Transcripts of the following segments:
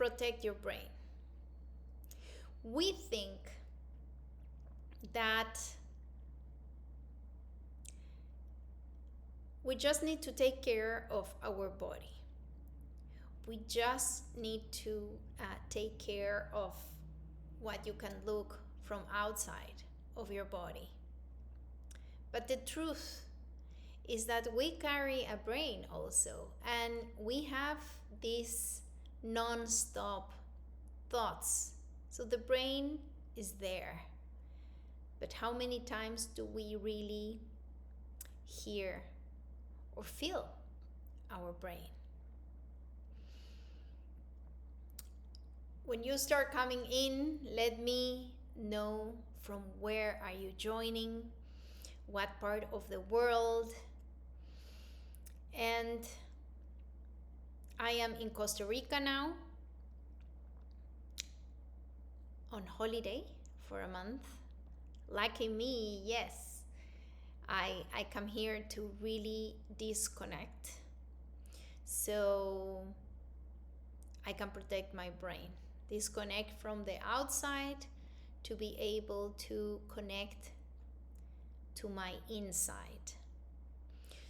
protect your brain. We think that we just need to take care of our body. We just need to take care of what you can look from outside of your body. But the truth is that we carry a brain also, and we have these non-stop thoughts. So the brain is there. But how many times do we really hear or feel our brain? When you start coming in, let me know from where are you joining, what part of the world. And I am in Costa Rica now, on holiday for a month. Lucky me, yes. I come here to really disconnect, so I can protect my brain. Disconnect from the outside to be able to connect to my inside.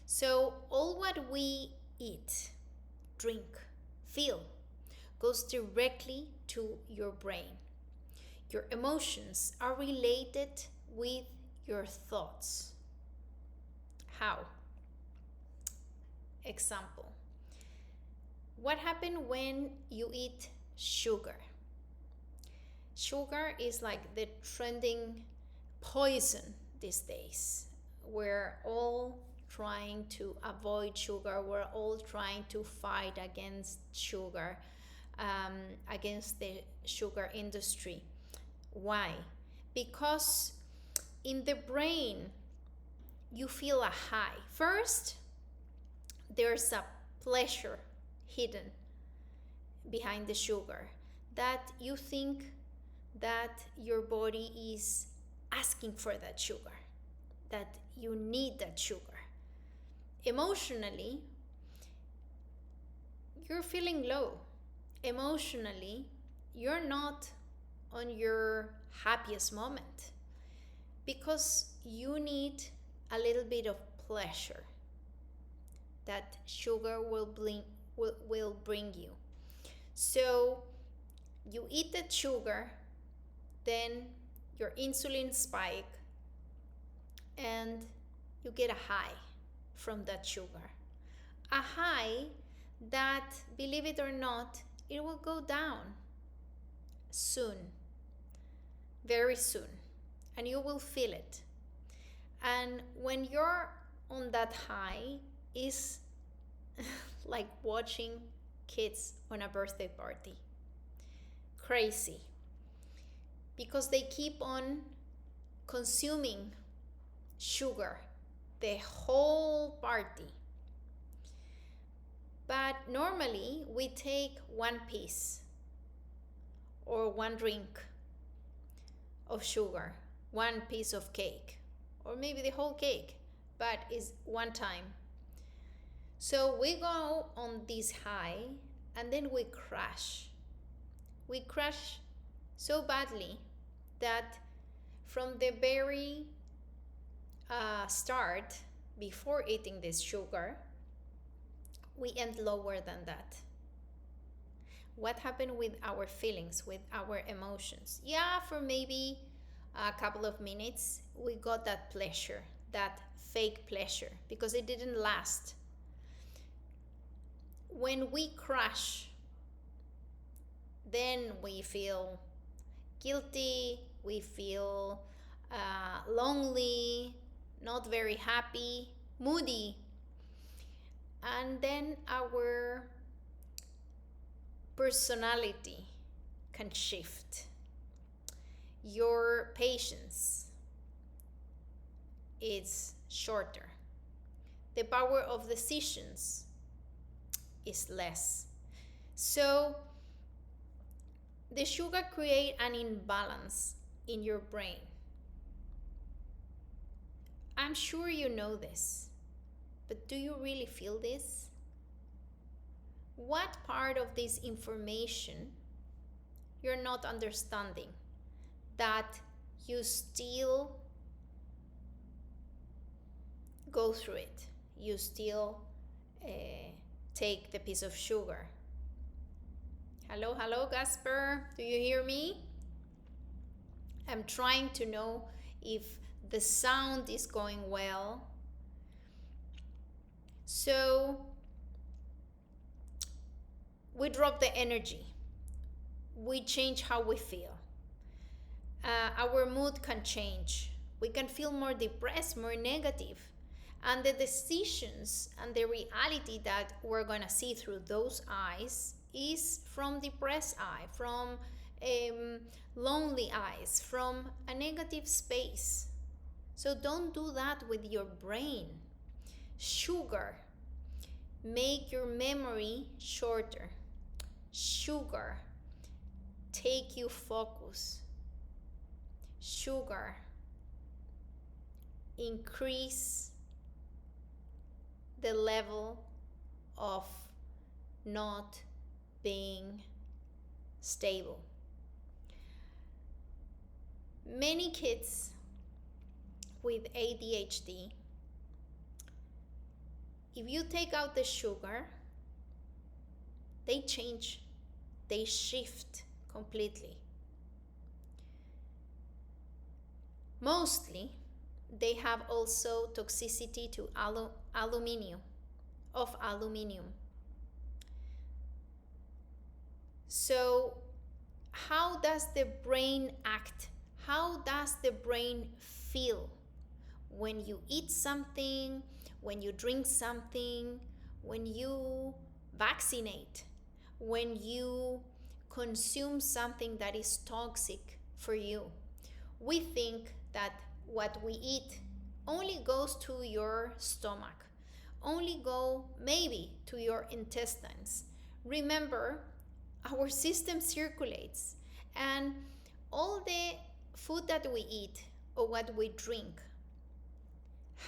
So all what we eat, drink, feel goes directly to your brain. Your emotions are related with your thoughts. How? Example. What happens when you eat sugar? Sugar is like the trending poison these days. We're all trying to avoid sugar. We're all trying to fight against sugar, against the sugar industry. Why? Because in the brain, you feel a high. First, there's a pleasure hidden behind the sugar, that you think that your body is asking for that sugar, that you need that sugar. Emotionally, you're feeling low. Emotionally, you're not on your happiest moment because you need a little bit of pleasure that sugar will bring you. So you eat that sugar, then your insulin spike, and you get a high from that sugar. A high that, believe it or not, it will go down soon, very soon, and you will feel it. And when you're on that high, is like watching kids on a birthday party. Crazy. Because they keep on consuming sugar the whole party. But normally we take one piece or one drink of sugar, one piece of cake, or maybe the whole cake, but it's one time. So we go on this high and then we crash. We crash so badly that from the very start, before eating this sugar, we end lower than that. What happened with our feelings, with our emotions? Yeah, for maybe a couple of minutes, we got that pleasure, that fake pleasure, because it didn't last. When we crash, then we feel guilty, we feel lonely, not very happy, moody. And then our personality can shift. Your patience is shorter. The power of decisions is less. So the sugar creates an imbalance in your brain. I'm sure you know this, but do you really feel this? What part of this information you're not understanding that you still go through it. You still take the piece of sugar. Hello, hello, Gasper. Do you hear me? I'm trying to know if the sound is going well. So we drop the energy. We change how we feel. Our mood can change. We can feel more depressed, more negative. And the decisions and the reality that we're going to see through those eyes is from depressed eye, from lonely eyes, from a negative space. So don't do that with your brain. Sugar, make your memory shorter. Sugar, take you focus. Sugar, increase the level of not being stable. Many kids with ADHD, if you take out the sugar, they change, they shift completely. Mostly, they have also toxicity to aluminum. So, how does the brain act? How does the brain feel when you eat something, when you drink something, when you vaccinate, when you consume something that is toxic for you? We think that what we eat only goes to your stomach, only go maybe to your intestines. Remember, our system circulates, and all the food that we eat or what we drink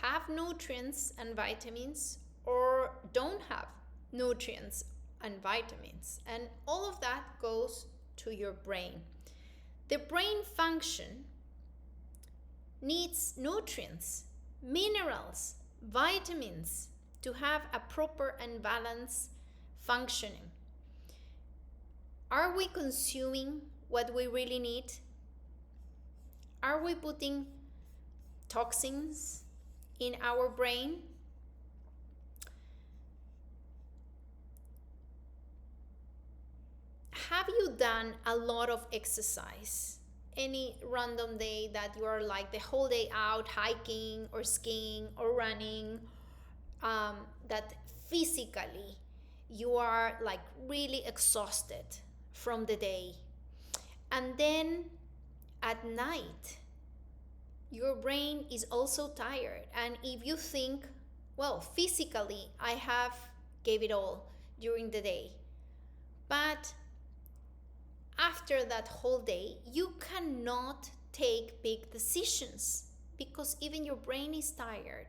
have nutrients and vitamins or don't have nutrients and vitamins, and all of that goes to your brain. The brain function needs nutrients, minerals, vitamins to have a proper and balanced functioning. Are we consuming what we really need? Are we putting toxins in our brain? Have you done a lot of exercise? Any random day that you are like the whole day out hiking or skiing or running, that physically you are like really exhausted from the day, and then at night your brain is also tired, and if you think, well, physically I have gave it all during the day, but after that whole day, you cannot take big decisions because even your brain is tired.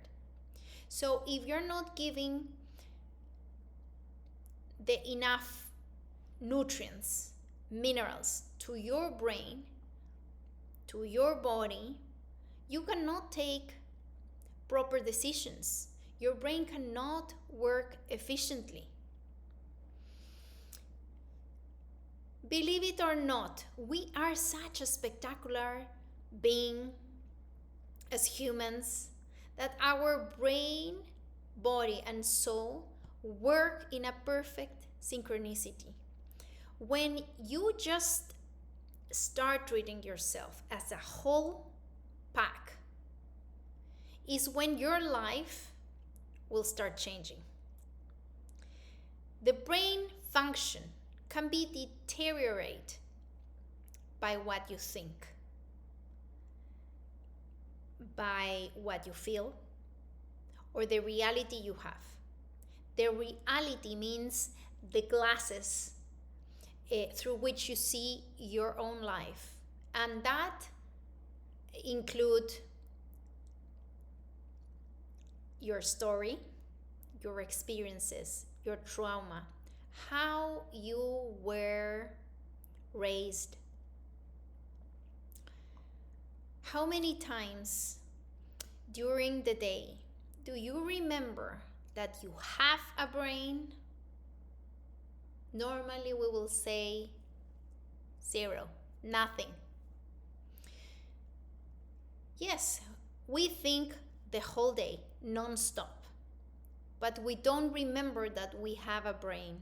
So if you're not giving the enough nutrients, minerals to your brain, to your body, you cannot take proper decisions. Your brain cannot work efficiently. Believe it or not, we are such a spectacular being as humans that our brain, body, and soul work in a perfect synchronicity. When you just start treating yourself as a whole pack, is when your life will start changing. The brain function can be deteriorated by what you think, by what you feel, or the reality you have. The reality means the glasses through which you see your own life, and that include your story, your experiences, your trauma, how you were raised, How many times during the day do you remember that you have a brain? Normally we will say 0, nothing. Yes, we think the whole day, non-stop, but we don't remember that we have a brain.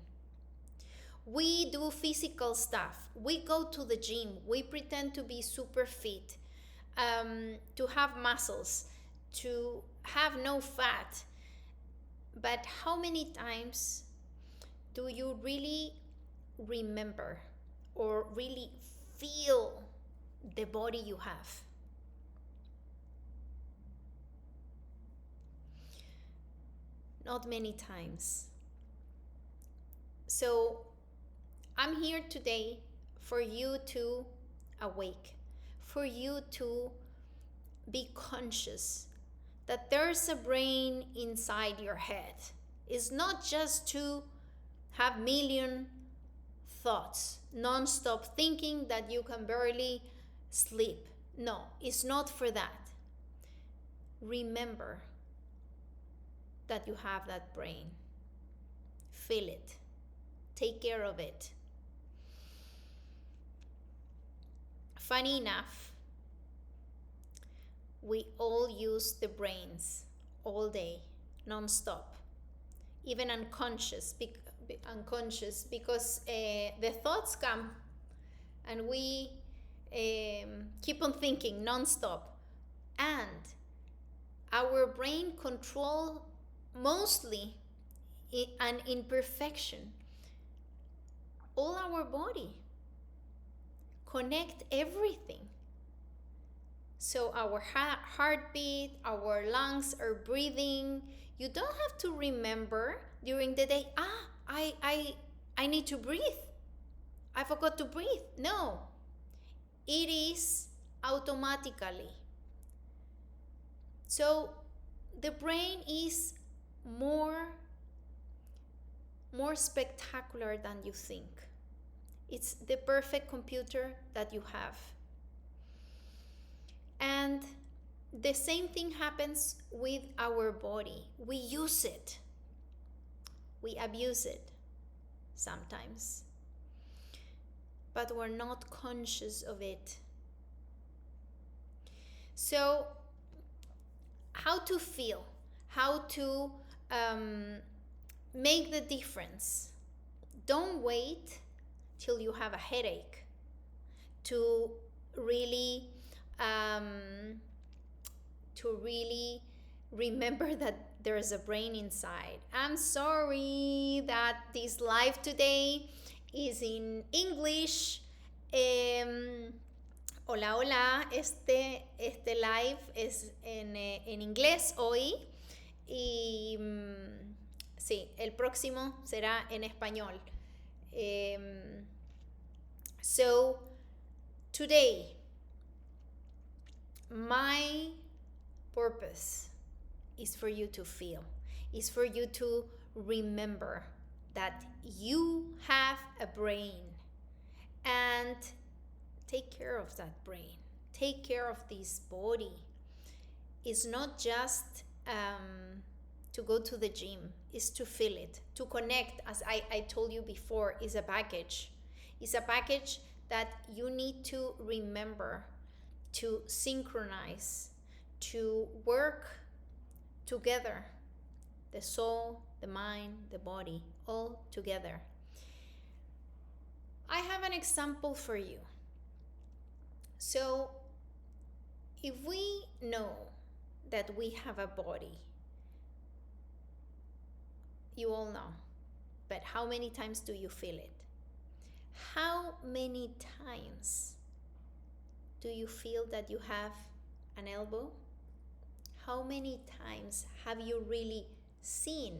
We do physical stuff. We go to the gym. We pretend to be super fit, to have muscles, to have no fat. But how many times do you really remember or really feel the body you have? Not many times. So I'm here today for you to awake, for you to be conscious that there's a brain inside your head. It's not just to have million thoughts, non-stop thinking that you can barely sleep. No, it's not for that. Remember that you have that brain. Feel it. Take care of it. Funny enough, we all use the brains all day, non-stop, even unconscious because the thoughts come and we keep on thinking non-stop, and our brain control mostly an imperfection all our body, connect everything. So our heartbeat, our lungs are breathing. You don't have to remember during the day, I need to breathe. I forgot to breathe. No, it is automatically. So the brain is more spectacular than you think. It's the perfect computer that you have. And the same thing happens with our body. We use it. We abuse it sometimes. But we're not conscious of it. So, how to feel? How to make the difference? Don't wait till you have a headache to really remember that there's a brain inside. I'm sorry that this live today is in English. Hola, hola, este live es en inglés hoy y sí, el próximo será en español. So today, my purpose is for you to feel, is for you to remember that you have a brain, and take care of that brain. Take care of this body. It's not just to go to the gym, it's to feel it, to connect, as I told you before, is a package. It's a package that you need to remember, to synchronize, to work together. The soul, the mind, the body, all together. I have an example for you. So, if we know that we have a body, you all know, but how many times do you feel it? How many times do you feel that you have an elbow? How many times have you really seen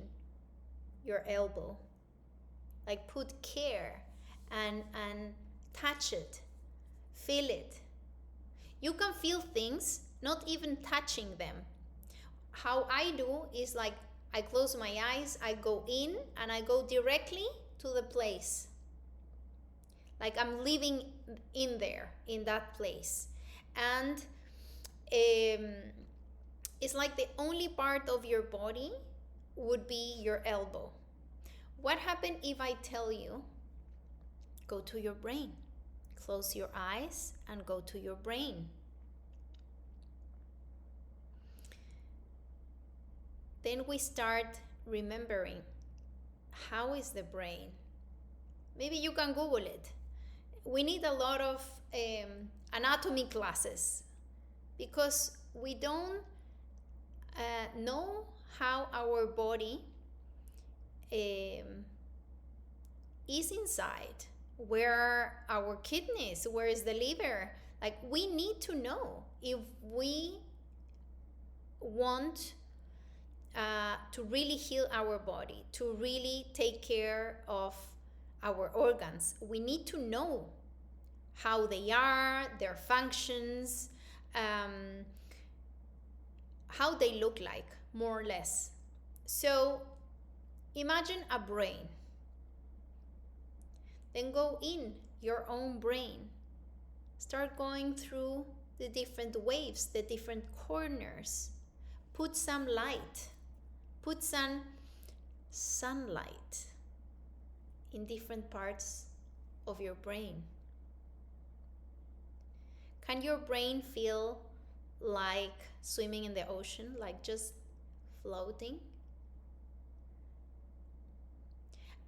your elbow? Like, put care and touch it, feel it. You can feel things not even touching them. How I do is like, I close my eyes, I go in and I go directly to the place. Like I'm living in there, in that place. And um, it's like the only part of your body would be your elbow. What happens if I tell you, go to your brain? Close your eyes and go to your brain. Then we start remembering, how is the brain? Maybe you can Google it. We need a lot of anatomy classes because we don't know how our body is inside. Where are our kidneys? Where is the liver? Like, we need to know if we want to really heal our body, to really take care of our organs. We need to know how they are, their functions, how they look like, more or less. So imagine a brain. Then go in your own brain. Start going through the different waves, the different corners. Put some light. Put some sunlight in different parts of your brain. Can your brain feel like swimming in the ocean, like just floating?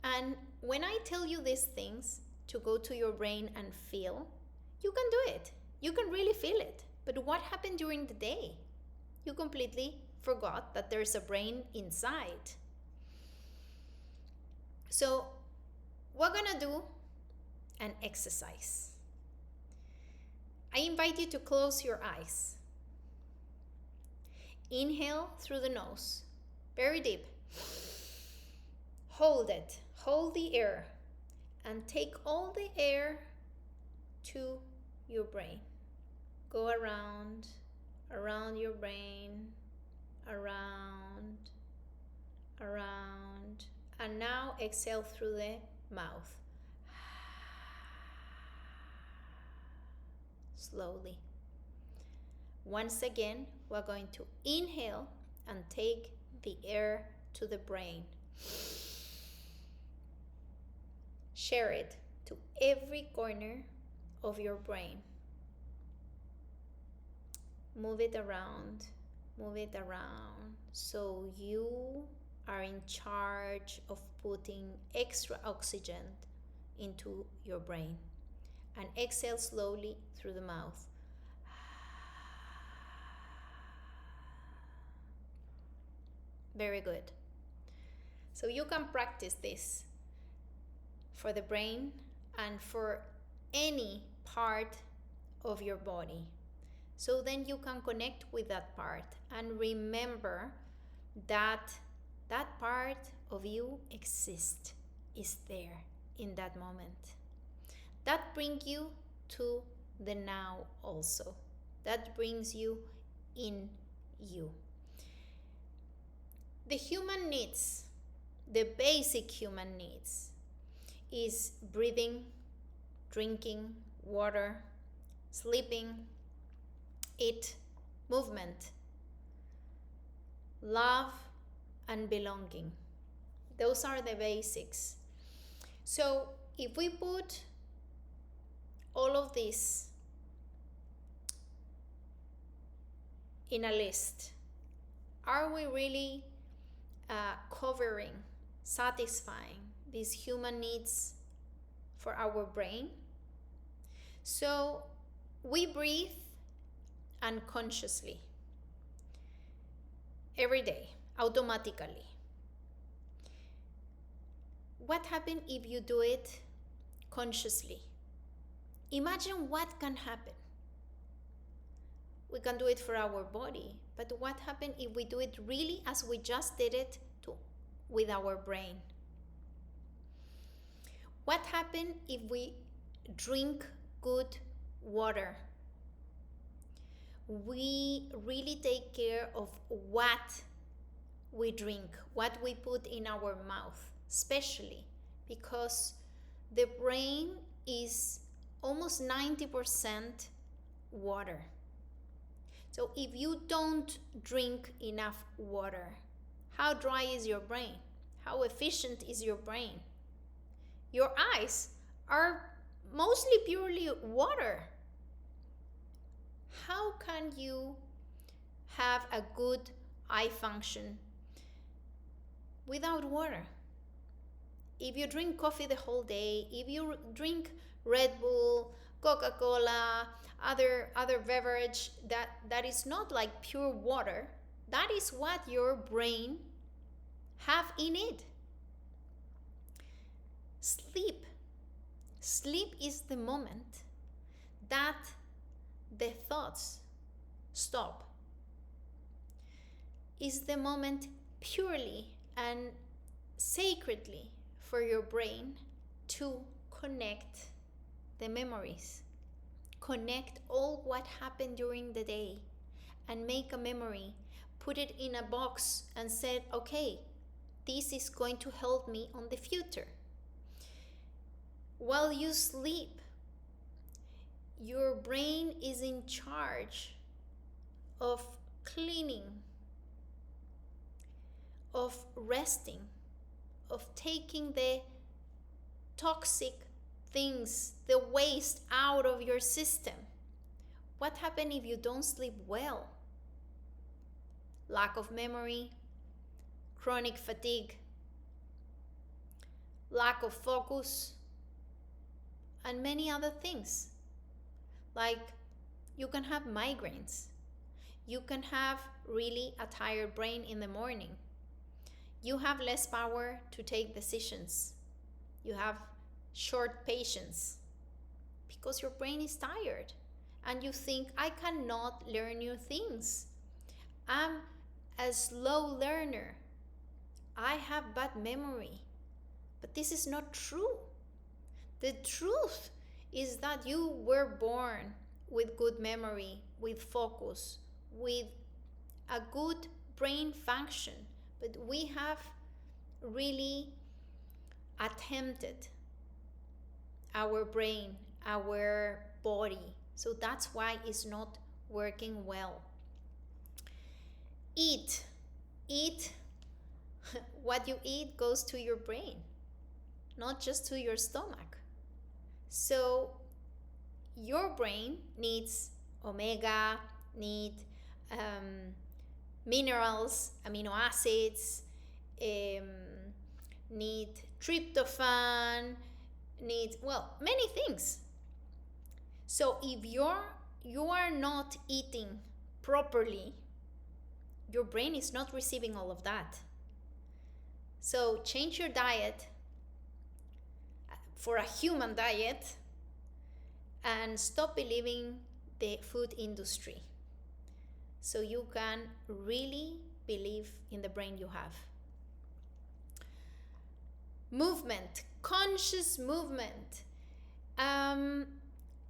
And when I tell you these things to go to your brain and feel, you can do it. You can really feel it. But what happened during the day? You completely forgot that there's a brain inside. So we're gonna do an exercise. I invite you to close your eyes. Inhale through the nose, very deep. Hold it, hold the air, and take all the air to your brain. Go around your brain, around, and now exhale through the mouth. Slowly. Once again, we're going to inhale and take the air to the brain. Share it to every corner of your brain. Move it around, so you are in charge of putting extra oxygen into your brain. And exhale slowly through the mouth. Very good. So you can practice this for the brain and for any part of your body. So then you can connect with that part and remember that that part of you exists, is there in that moment. That brings you to the now also. That brings you in you. The human needs, the basic human needs, is breathing, drinking water, sleeping, eat, movement, love, and belonging. Those are the basics. So if we put all of this in a list, are we really covering, satisfying these human needs for our brain? So we breathe unconsciously every day, automatically. What happens if you do it consciously? Imagine what can happen. We can do it for our body, but what happens if we do it really as we just did it with our brain? What happens if we drink good water? We really take care of what we drink, what we put in our mouth, especially because the brain is almost 90% water. So if you don't drink enough water, how dry is your brain? How efficient is your brain? Your eyes are mostly purely water. How can you have a good eye function without water? If you drink coffee the whole day, if you drink Red Bull, Coca-Cola, other beverage that is not like pure water, that is what your brain have in it. Sleep is the moment that the thoughts stop. Is the moment purely and sacredly for your brain to connect the memories, connect all what happened during the day and make a memory, put it in a box and said, okay, this is going to help me on the future. While you sleep, your brain is in charge of cleaning, of resting, of taking the toxic things, the waste out of your system. What happens if you don't sleep well? Lack of memory, chronic fatigue, lack of focus, and many other things. Like you can have migraines. You can have really a tired brain in the morning. You have less power to take decisions. You have short patience because your brain is tired and you think, I cannot learn new things. I'm a slow learner. I have bad memory. But this is not true. The truth is that you were born with good memory, with focus, with a good brain function. But we have really attempted our brain, our body. So that's why it's not working well. Eat. What you eat goes to your brain, not just to your stomach. So your brain needs omega, needs minerals, amino acids, need tryptophan, needs, well, many things. So if you are not eating properly, your brain is not receiving all of that. So change your diet for a human diet and stop believing the food industry so you can really believe in the brain you have. Movement, conscious movement.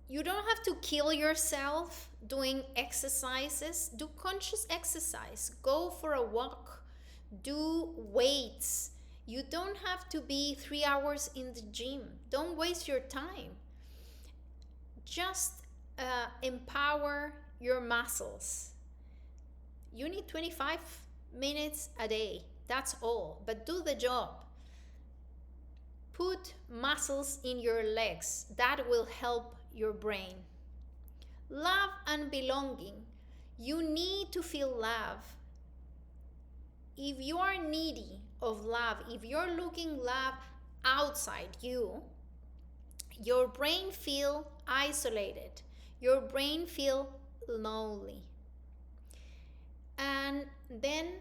You don't have to kill yourself doing exercises. Do conscious exercise. Go for a walk. Do weights. You don't have to be 3 hours in the gym. Don't waste your time. Just empower your muscles. You need 25 minutes a day. That's all. But do the job. Put muscles in your legs. That will help your brain. Love and belonging. You need to feel love. If you are needy of love, if you're looking love outside you, your brain feel isolated. Your brain feel lonely. And then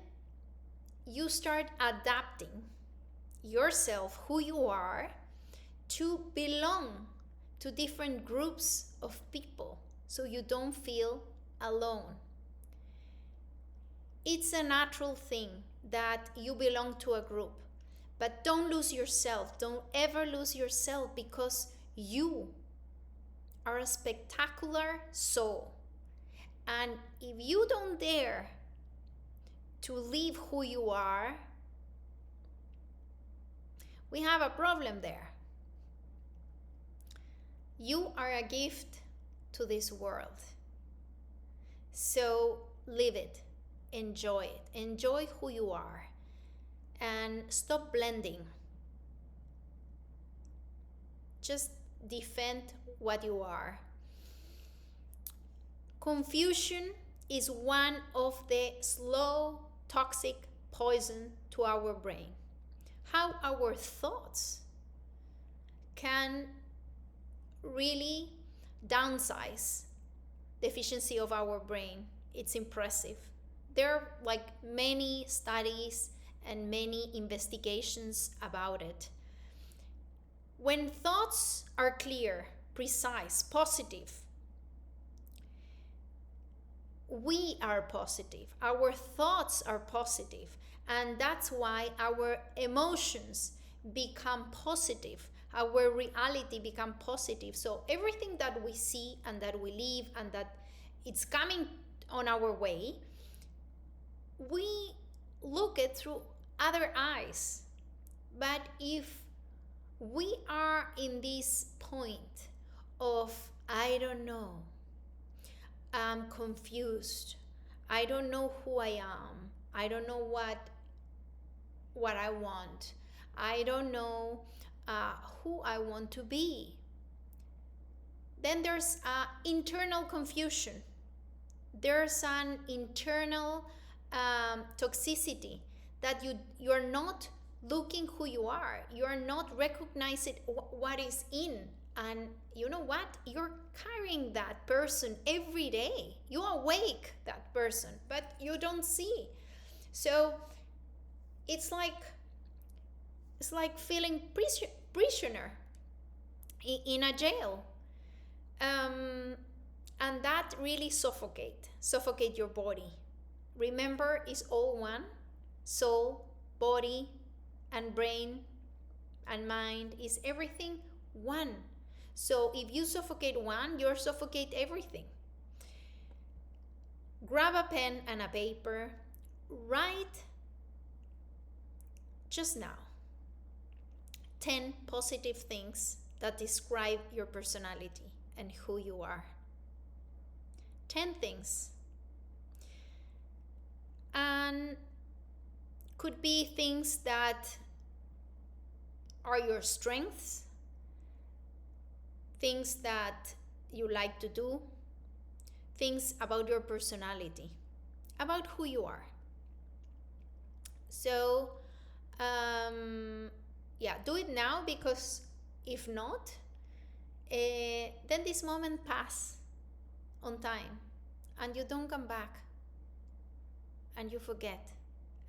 you start adapting yourself, who you are, to belong to different groups of people so you don't feel alone. It's a natural thing that you belong to a group, but don't lose yourself. Don't ever lose yourself, because you are a spectacular soul. And if you don't dare to live who you are, we have a problem there. You are a gift to this world. So live it, enjoy it, enjoy who you are, and stop blending. Just defend what you are. Confusion is one of the slow, toxic poison to our brain. How our thoughts can really downsize the efficiency of our brain. It's impressive. There are like many studies and many investigations about it. When thoughts are clear, precise, positive, we are positive, our thoughts are positive, and that's why our emotions become positive, our reality become positive. So everything that we see and that we live and that it's coming on our way, we look it through other eyes. But if we are in this point of, I don't know, I'm confused, I don't know who I am, I don't know what I want, I don't know who I want to be, then there's internal confusion. There's an internal toxicity that you're not looking who you are, you're not recognizing what is in. And you know what? You're carrying that person every day. You awake that person, but you don't see. So it's like feeling prisoner in a jail, and that really suffocate your body. Remember, it's all one: soul, body, and brain, and mind is everything one. So if you suffocate one, you suffocate everything. Grab a pen and a paper. Write just now 10 positive things that describe your personality and who you are. 10 things. And could be things that are your strengths, things that you like to do, things about your personality, about who you are. So, do it now, because if not, then this moment pass on time and you don't come back and you forget.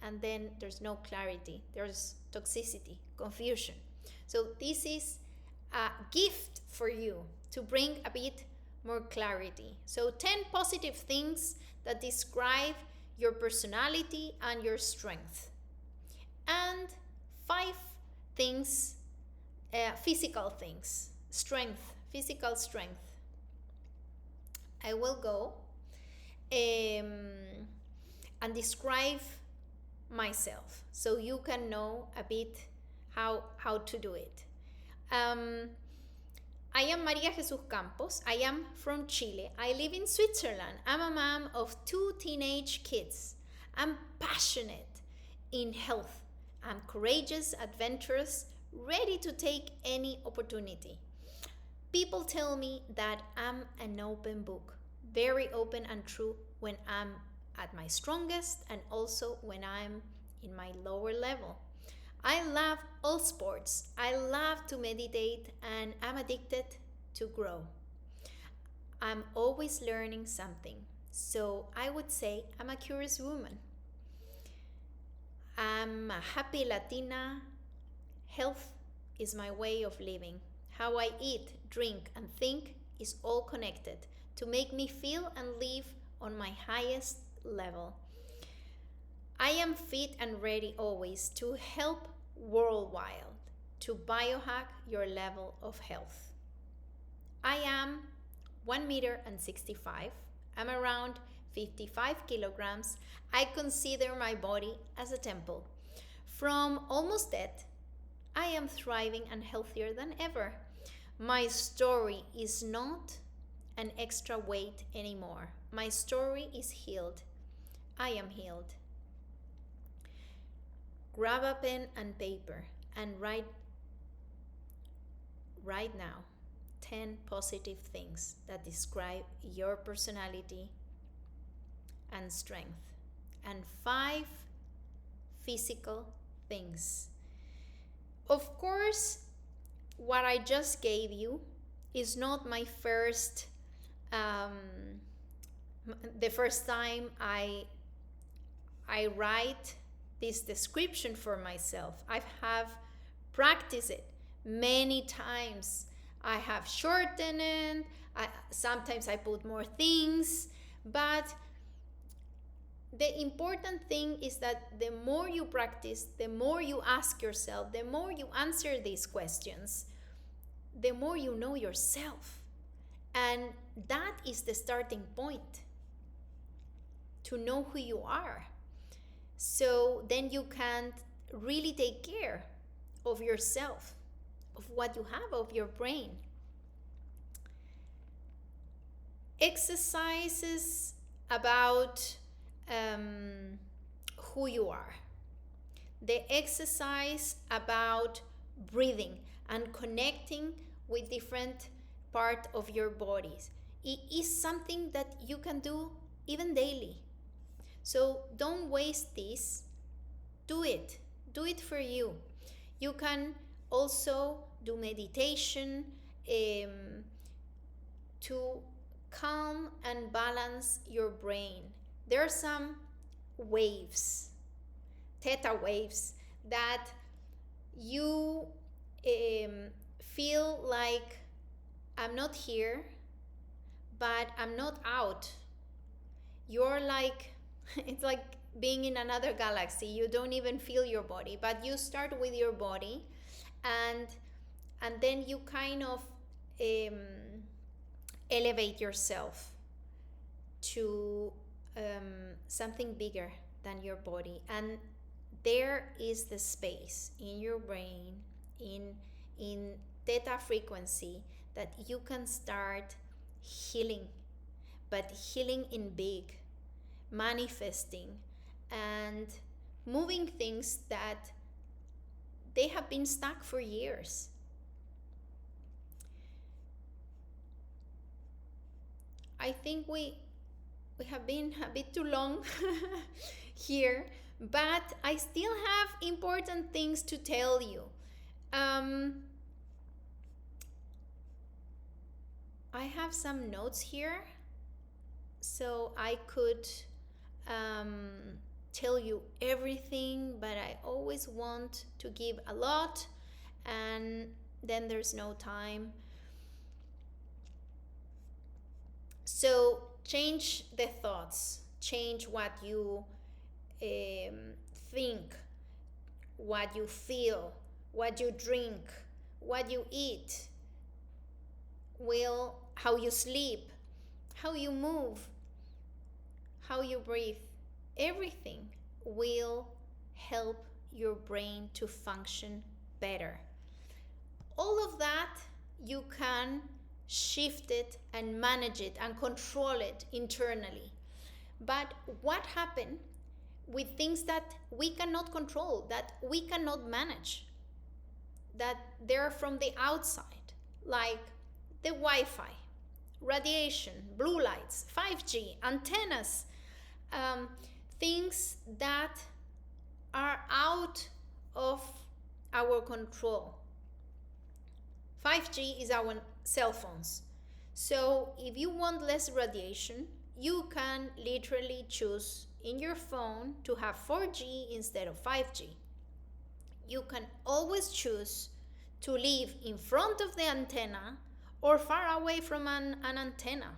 And then there's no clarity, there's toxicity, confusion. So this is a gift for you to bring a bit more clarity. So 10 positive things that describe your personality and your strength. And 5 things, physical things, strength, physical strength. I will go and describe myself so you can know a bit how to do it. I am Maria Jesus Campos. I am from Chile. I live in Switzerland. I'm a mom of 2 teenage kids. I'm passionate in health. I'm courageous, adventurous, ready to take any opportunity. People tell me that I'm an open book, very open and true when I'm at my strongest and also when I'm in my lower level. I love all sports. I love to meditate and I'm addicted to grow. I'm always learning something. So I would say I'm a curious woman. I'm a happy Latina. Health is my way of living. How I eat, drink, and think is all connected to make me feel and live on my highest level. I am fit and ready always to help worldwide to biohack your level of health. I am 1 meter and 65. I'm around 55 kilograms. I consider my body as a temple. From almost dead, I am thriving and healthier than ever. My story is not an extra weight anymore. My story is healed. I am healed. Grab a pen and paper and write right now 10 positive things that describe your personality and strength, and 5 physical things. Of course, what I just gave you is not my first the first time I write this description for myself. I have practiced it many times. I have shortened it. Sometimes I put more things, but the important thing is that the more you practice, the more you ask yourself, the more you answer these questions, the more you know yourself. And that is the starting point, to know who you are. So then you can really take care of yourself, of what you have, of your brain. Exercises about who you are. The exercise about breathing and connecting with different part of your bodies. It is something that you can do even daily. So don't waste this. Do it. Do it for you. You can also do meditation to calm and balance your brain. There are some waves, theta waves, that you feel like, I'm not here, but I'm not out. You're like, it's like being in another galaxy. You don't even feel your body, but you start with your body, and then you kind of elevate yourself to something bigger than your body. And there is the space in your brain, in theta frequency, that you can start healing, but healing in big, manifesting and moving things that they have been stuck for years. I think we have been a bit too long here, but I still have important things to tell you. I have some notes here, so I could tell you everything, but I always want to give a lot, and then there's no time. So change the thoughts, change what you think, what you feel, what you drink, what you eat, how you sleep, how you move, how you breathe. Everything will help your brain to function better. All of that you can shift it and manage it and control it internally. But what happened with things that we cannot control, that we cannot manage, that they're from the outside, like the Wi-Fi, radiation, blue lights, 5G, antennas, things that are out of our control. 5G is our cell phones. So if you want less radiation, you can literally choose in your phone to have 4G instead of 5G. You can always choose to live in front of the antenna or far away from an antenna.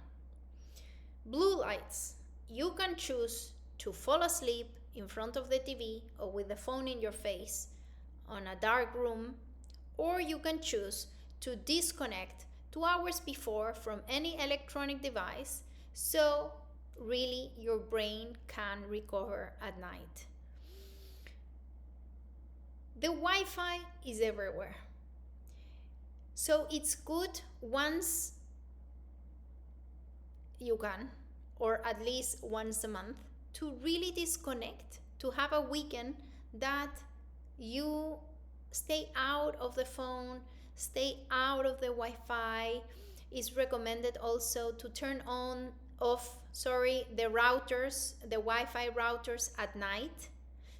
Blue lights, you can choose to fall asleep in front of the TV or with the phone in your face on a dark room, or you can choose to disconnect 2 hours before from any electronic device, so really your brain can recover at night. The Wi-Fi is everywhere. So it's good once you can, or at least once a month, to really disconnect, to have a weekend that you stay out of the phone, stay out of the Wi-Fi. It's recommended also to turn off the routers, the Wi-Fi routers at night,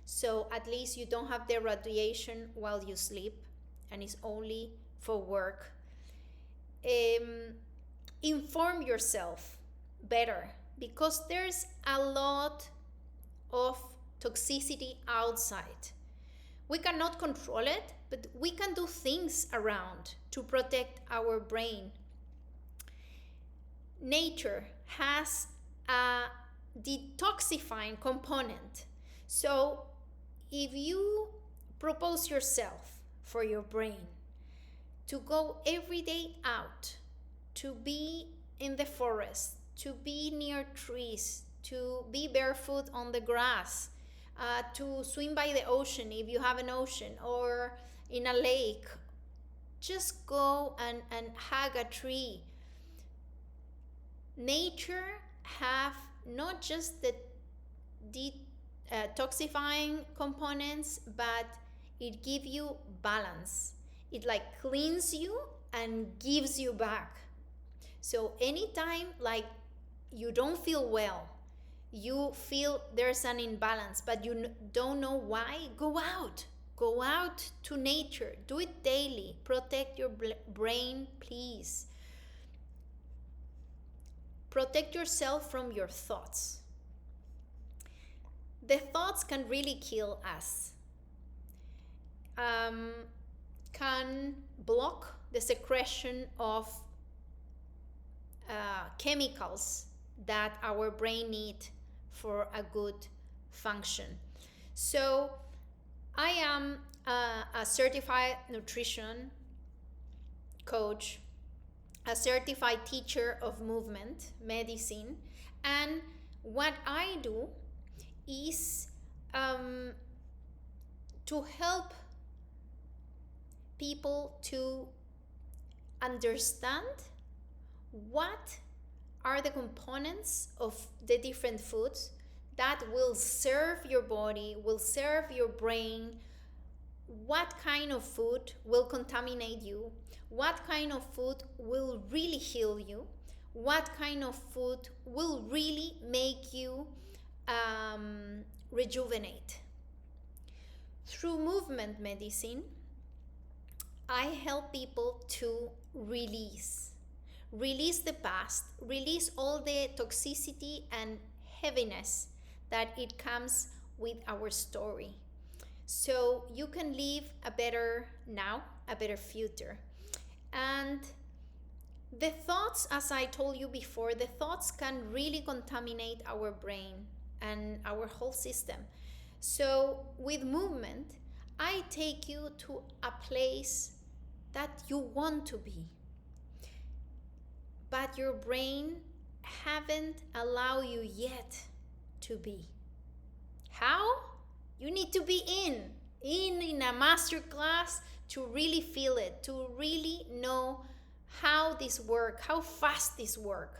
so at least you don't have the radiation while you sleep, and it's only for work. Inform yourself better, because there's a lot of toxicity outside. We cannot control it, but we can do things around to protect our brain. Nature has a detoxifying component. So if you propose yourself for your brain to go every day out, to be in the forest, to be near trees, to be barefoot on the grass, to swim by the ocean if you have an ocean, or in a lake, just go and hug a tree. Nature have not just the detoxifying components, but it gives you balance. It like cleans you and gives you back. So anytime like you don't feel well, you feel there's an imbalance, but you don't know why, go out to nature. Do it daily. Protect your brain, please. Protect yourself from your thoughts. The thoughts can really kill us, can block the secretion of chemicals that our brain needs for a good function. So I am a certified nutrition coach, a certified teacher of movement medicine, and what I do is to help people to understand what are the components of the different foods that will serve your body, will serve your brain, what kind of food will contaminate you, what kind of food will really heal you, what kind of food will really make you rejuvenate. Through movement medicine, I help people to release the past, release all the toxicity and heaviness that it comes with our story, so you can live a better now, a better future. And the thoughts, as I told you before, the thoughts can really contaminate our brain and our whole system. So with movement, I take you to a place that you want to be, but your brain haven't allowed you yet to be. How? You need to be in a master class to really feel it, to really know how this works, how fast this works.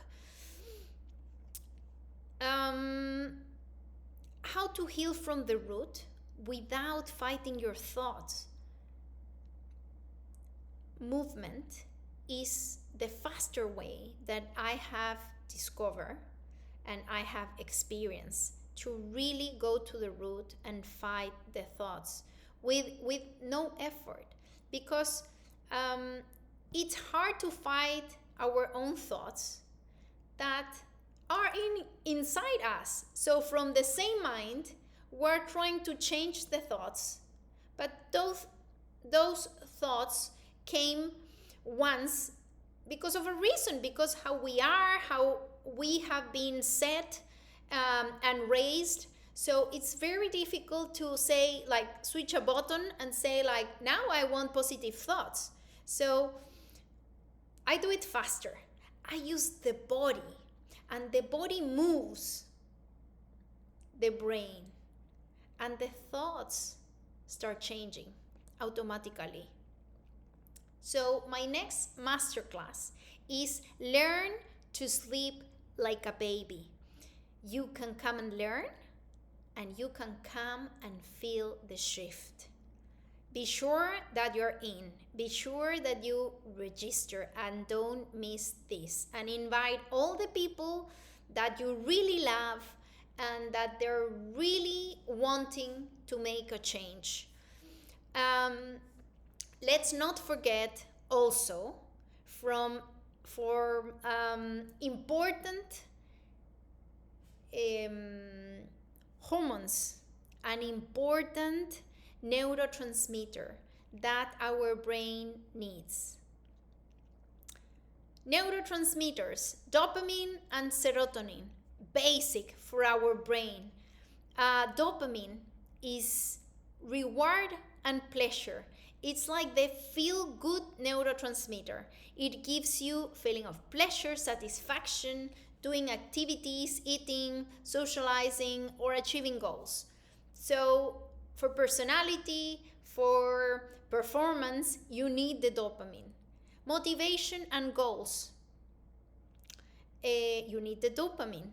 How to heal from the root without fighting your thoughts. Movement is the faster way that I have discovered and I have experienced to really go to the root and fight the thoughts with no effort, because it's hard to fight our own thoughts that are inside us. So from the same mind, we're trying to change the thoughts, but those thoughts came once because of a reason, because how we are, how we have been set and raised. So it's very difficult to say, like, switch a button and say, like, now I want positive thoughts. So I do it faster. I use the body, and the body moves the brain, and the thoughts start changing automatically. So my next masterclass is Learn to Sleep Like a Baby. you can come and learn, and you can come and feel the shift. Be sure that you're in. Be sure that you register and don't miss this. And invite all the people that you really love and that they're really wanting to make a change. Let's not forget also for important hormones, an important neurotransmitter that our brain needs. Neurotransmitters, dopamine and serotonin, basic for our brain. Dopamine is reward and pleasure. It's like the feel-good neurotransmitter. It gives you feeling of pleasure, satisfaction, doing activities, eating, socializing, or achieving goals. So for personality, for performance, you need the dopamine. Motivation and goals, you need the dopamine.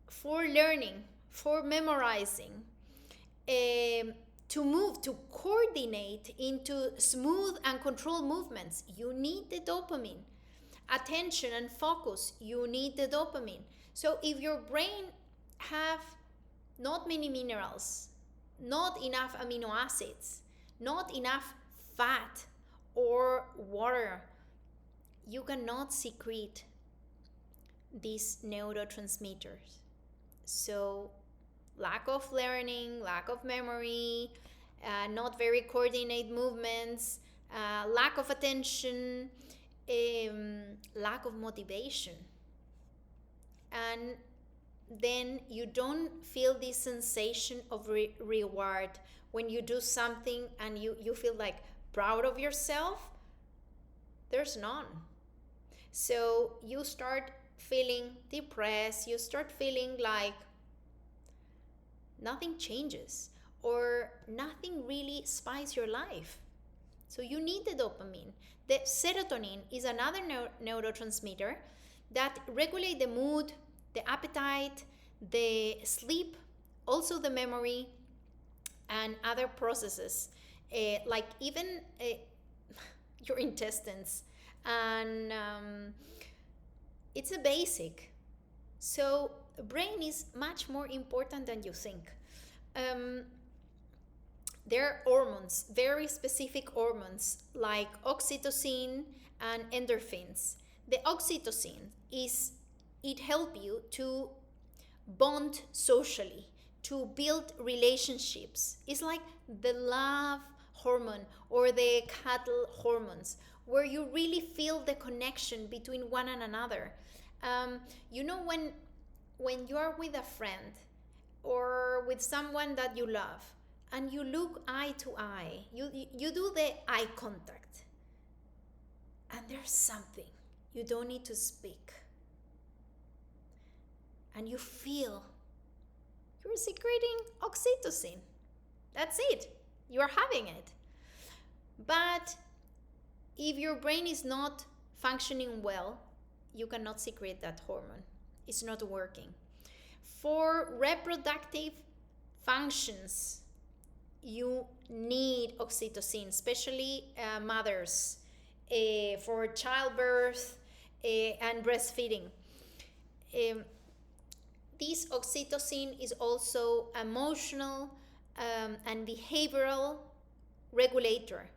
For learning, for memorizing, to move, to coordinate into smooth and controlled movements, you need the dopamine. Attention and focus, you need the dopamine. So if your brain have not many minerals, not enough amino acids, not enough fat or water, you cannot secrete these neurotransmitters. So lack of learning, lack of memory, not very coordinated movements, lack of attention, lack of motivation. And then you don't feel this sensation of reward when you do something and you feel like proud of yourself. There's none. So you start feeling depressed, you start feeling like nothing changes or nothing really spices your life. So you need the dopamine. The serotonin is another neurotransmitter that regulates the mood, the appetite, the sleep, also the memory, and other processes, like even your intestines. And it's a basic. So brain is much more important than you think. There are hormones, very specific hormones like oxytocin and endorphins. The oxytocin it helps you to bond socially, to build relationships. It's like the love hormone or the cuddle hormones, where you really feel the connection between one and another. You know, when you are with a friend or with someone that you love and you look eye to eye, you do the eye contact, and there's something, you don't need to speak, and you feel you're secreting oxytocin. That's it, you're having it. But if your brain is not functioning well, you cannot secrete that hormone. It's not working. For reproductive functions, you need oxytocin, especially mothers, for childbirth and breastfeeding. This oxytocin is also emotional and behavioral regulator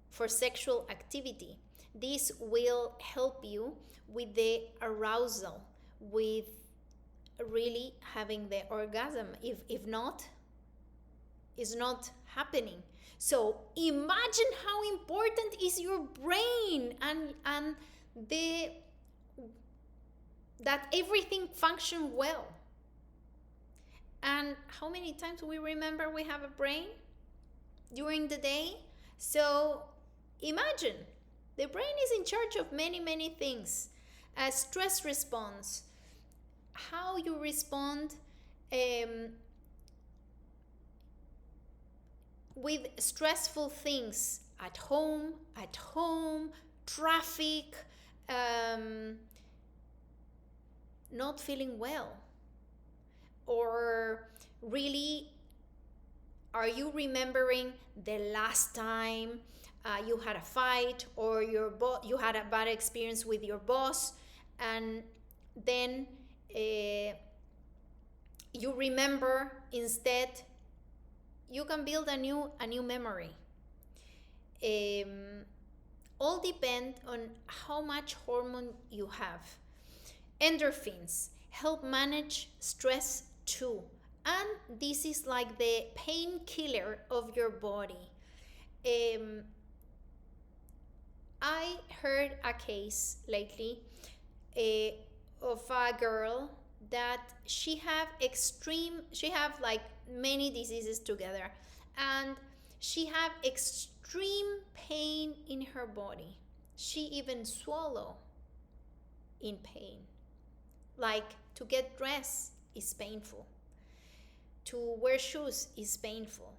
for sexual activity. This will help you with the arousal, with really having the orgasm. If not, it's not happening. So imagine how important is your brain and that everything functions well. And how many times we remember we have a brain during the day? So imagine, the brain is in charge of many, many things. Stress response, how you respond with stressful things at home, traffic, not feeling well? Or really, are you remembering the last time you had a fight, or you had a bad experience with your boss, and then you remember instead? You can build a new memory. All depend on how much hormone you have. Endorphins help manage stress too, and this is like the painkiller of your body. I heard a case lately of a girl that she have like many diseases together, and she have extreme pain in her body. She even swallow in pain. Like to get dressed is painful. To wear shoes is painful.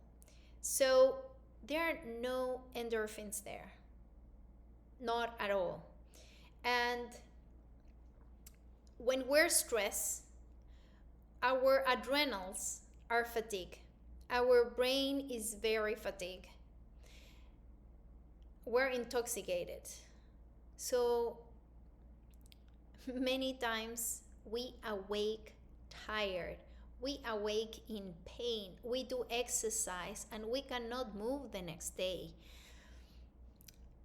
So there are no endorphins there. Not at all. And when we're stressed, our adrenals are fatigued. Our brain is very fatigued. We're intoxicated. So many times we awake tired. We awake in pain. We do exercise and we cannot move the next day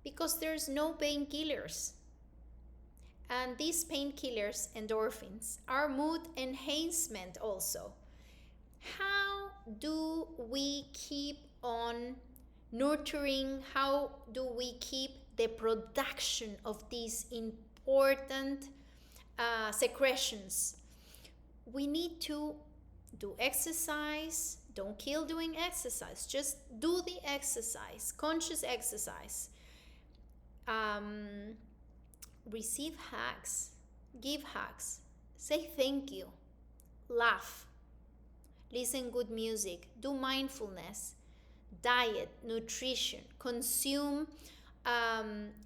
because there's no painkillers. And these painkillers, endorphins, are mood enhancement also. How do we keep on nurturing? How do we keep the production of these important secretions? We need to do exercise. Don't kill doing exercise. Just do the exercise, conscious exercise. Receive hugs, give hugs, say thank you, laugh, listen good music, do mindfulness, diet, nutrition, consume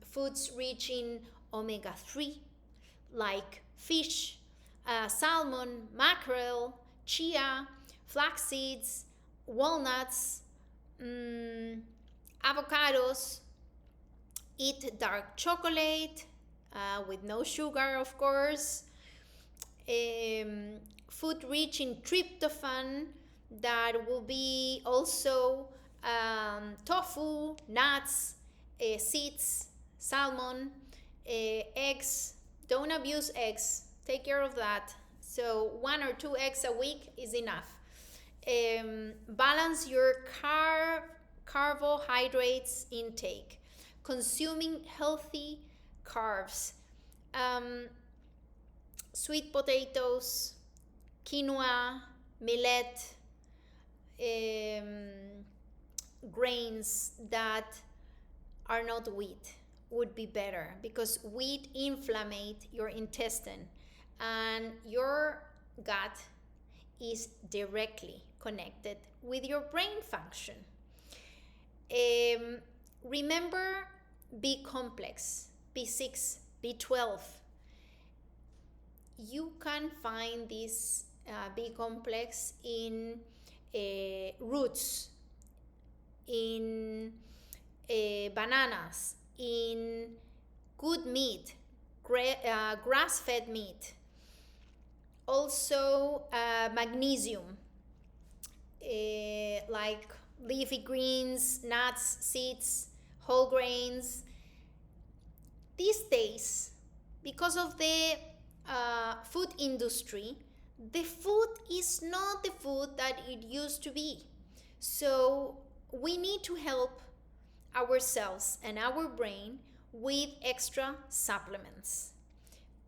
foods rich in omega-3 like fish, salmon, mackerel, chia, flax seeds, walnuts, avocados. Eat dark chocolate with no sugar, of course. Food rich in tryptophan, that will be also tofu, nuts, seeds, salmon, eggs. Don't abuse eggs. Take care of that. So 1 or 2 eggs a week is enough. Balance your carbohydrates intake. Consuming healthy carbs, sweet potatoes, quinoa, millet, grains that are not wheat would be better, because wheat inflammate your intestine, and your gut is directly connected with your brain function. Remember B complex, B6, B12. You can find this B complex in roots, in bananas, in good meat, grass-fed meat. Also magnesium, like leafy greens, nuts, seeds, whole grains. These days, because of the food industry, the food is not the food that it used to be. So we need to help ourselves and our brain with extra supplements.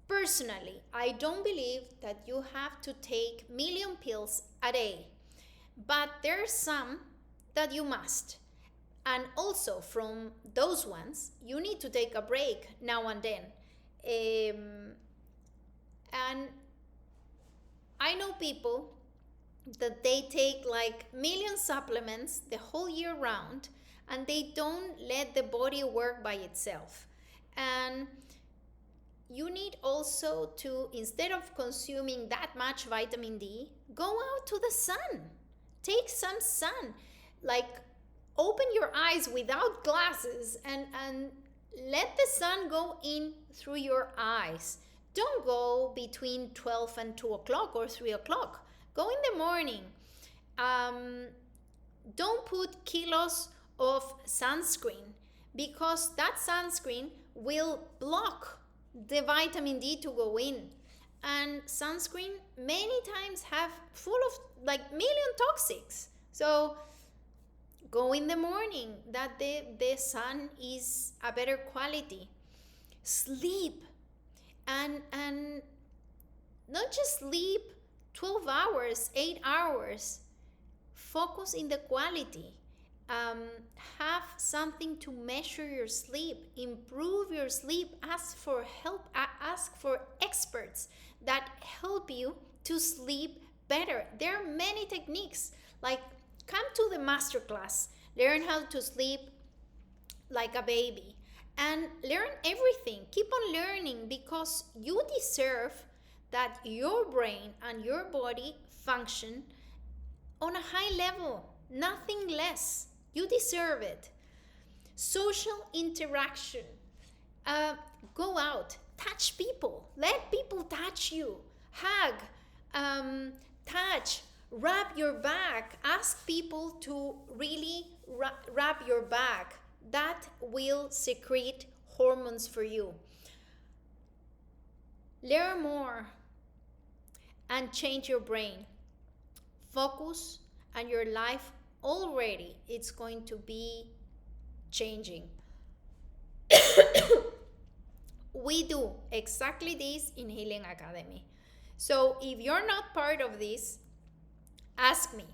Personally, I don't believe that you have to take million pills a day, but there are some that you must. And also from those ones, you need to take a break now and then. And I know people that they take like million supplements the whole year round, and they don't let the body work by itself. And you need also to, instead of consuming that much vitamin D, go out to the sun. Take some sun. Like, open your eyes without glasses and let the sun go in through your eyes. Don't go between 12 and 2 o'clock or 3 o'clock. Go in the morning. Don't put kilos of sunscreen, because that sunscreen will block the vitamin D to go in. And sunscreen many times have full of like million toxics. So go in the morning, that the sun is a better quality. Sleep, and not just sleep 12 hours, 8 hours. Focus in the quality. Have something to measure your sleep. Improve your sleep. Ask for help. Ask for experts that help you to sleep better. There are many techniques. Like, come to the masterclass. Learn how to sleep like a baby. And learn everything. Keep on learning, because you deserve that your brain and your body function on a high level, nothing less. You deserve it. Social interaction. Go out, touch people, let people touch you, hug, touch, rub your back. Ask people to really rub your back. That will secrete hormones for you. Learn more and change your brain. Focus, and your life already it's going to be changing. We do exactly this in Healing Academy. So if you're not part of this, ask me.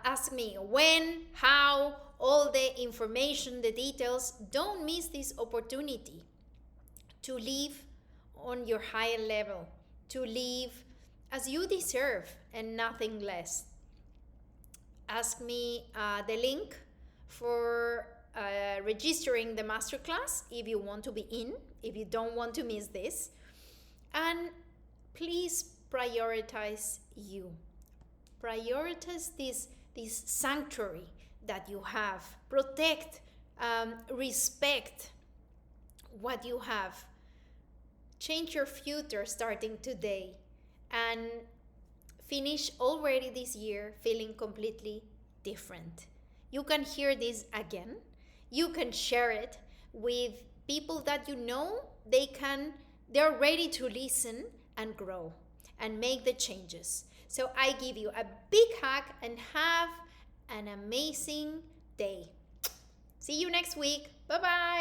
Ask me when, how, all the information, the details. Don't miss this opportunity to live on your higher level, to live as you deserve and nothing less. Ask me the link for registering the masterclass if you want to be in, if you don't want to miss this. And please prioritize you. Prioritize this sanctuary that you have. Protect, respect what you have. Change your future starting today, and finish already this year feeling completely different. You can hear this again. You can share it with people that you know they're ready to listen and grow and make the changes. So I give you a big hug and have an amazing day. See you next week. Bye-bye.